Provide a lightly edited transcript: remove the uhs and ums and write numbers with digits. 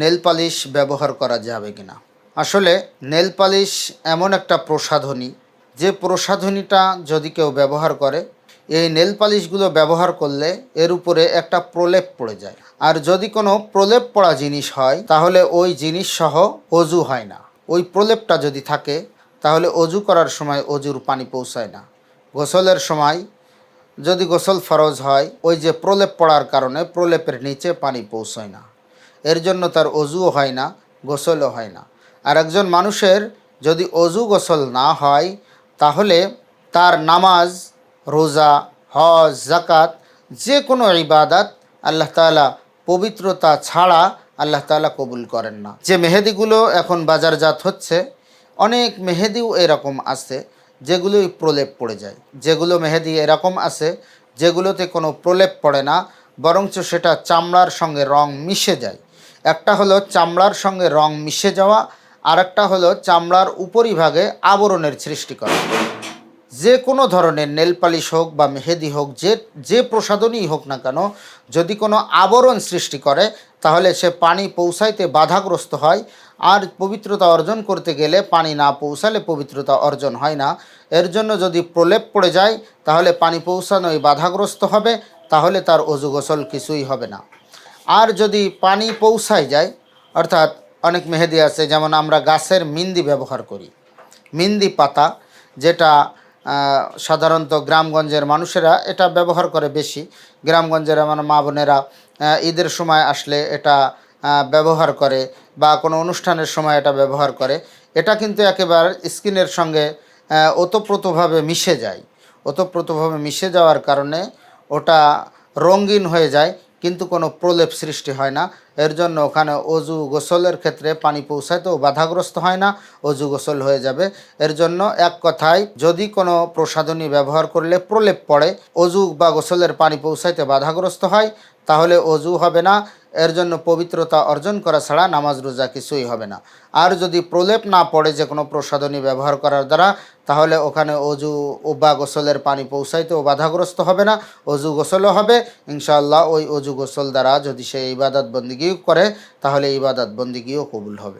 Nail polish ব্যবহার করা যাবে কিনা। আসলে নেল পালিশ এমন একটা প্রসাধনী, যে প্রসাধনীটা যদি কেউ ব্যবহার করে, এই নেল পালিশগুলো ব্যবহার করলে এর উপরে একটা প্রলেপ পড়ে যায়। আর যদি কোনো প্রলেপ পড়া জিনিস হয় তাহলে ওই জিনিস সহ অজু হয় না। ওই প্রলেপটা যদি থাকে তাহলে অজু করার সময় অজুর পানি পৌঁছায় না। গোসলের সময় যদি গোসল ফরজ হয়, ওই যে প্রলেপ পড়ার কারণে প্রলেপের নিচে পানি পৌঁছায় না, এর জন্য তার অজুও হয় না, গোসলও হয় না। আর একজন মানুষের যদি অজু গোসল না হয় তাহলে তার নামাজ, রোজা, হজ, জাকাত, যে কোনো ইবাদত আল্লাহ তাআলা পবিত্রতা ছাড়া আল্লাহ তাআলা কবুল করেন না। যে মেহেদিগুলো এখন বাজারজাত হচ্ছে, অনেক মেহেদিও এরকম আছে যেগুলোই প্রলেপ পড়ে যায়। যেগুলো মেহেদি এরকম আছে যেগুলোতে কোনো প্রলেপ পড়ে না, বরঞ্চ সেটা চামড়ার সঙ্গে রং মিশে যায়। একটা হলো চামড়ার সঙ্গে রং মিশে যাওয়া, আর একটা হলো চামড়ার উপরিভাগে আবরণের সৃষ্টি করা। যে কোনো ধরনের নেল পালিশ হোক বা মেহেদি হোক, যে প্রসাধনই হোক না কেন, যদি কোনো আবরণ সৃষ্টি করে তাহলে সে পানি পৌঁছাইতে বাধাগ্রস্ত হয়। আর পবিত্রতা অর্জন করতে গেলে পানি না পৌঁছালে পবিত্রতা অর্জন হয় না। এর জন্য যদি প্রলেপ পড়ে যায় তাহলে পানি পৌঁছানোই বাধাগ্রস্ত হবে, তাহলে তার অজু গোসল কিছুই হবে না। আর যদি পানি পৌঁছায় যায়, অর্থাৎ অনেক মেহেদি আছে, যেমন আমরা গাছের মিন্দি ব্যবহার করি, মিন্দি পাতা, যেটা সাধারণত গ্রামগঞ্জের মানুষেরা এটা ব্যবহার করে বেশি। গ্রামগঞ্জের আমার মা বোনেরা ঈদের সময় আসলে এটা ব্যবহার করে, বা কোনো অনুষ্ঠানের সময় এটা ব্যবহার করে। এটা কিন্তু একেবারে স্কিনের সঙ্গে ওতপ্রোতভাবে মিশে যায়। ওতপ্রোতভাবে মিশে যাওয়ার কারণে ওটা রঙিন হয়ে যায়, কিন্তু কোনো প্রলেপ সৃষ্টি হয় না। এর জন্য ওখানে অজু গোসলের ক্ষেত্রে পানি পৌঁছাতেও বাধাগ্রস্ত হয় না, অজু গোসল হয়ে যাবে। এর জন্য এক কথায়, যদি কোনো প্রসাধনী ব্যবহার করলে প্রলেপ পড়ে, অজু বা গোসলের পানি পৌঁছাইতে বাধাগ্রস্ত হয়, তাহলে অজু হবে না। এর জন্য পবিত্রতা অর্জন করা ছাড়া নামাজ রোজা কিছুই হবে না। আর যদি প্রলেপ না পড়ে যে কোনো প্রসাধনী ব্যবহার করার দ্বারা, তাহলে ওখানে অজু বা গোসলের পানি পৌঁছাইতেও বাধাগ্রস্ত হবে না, অজু গোসলও হবে ইনশাআল্লাহ। ওই অজু গোসল দ্বারা যদি সে ইবাদত বন্দিগিও করে তাহলে ইবাদত বন্দিগিও কবুল হবে।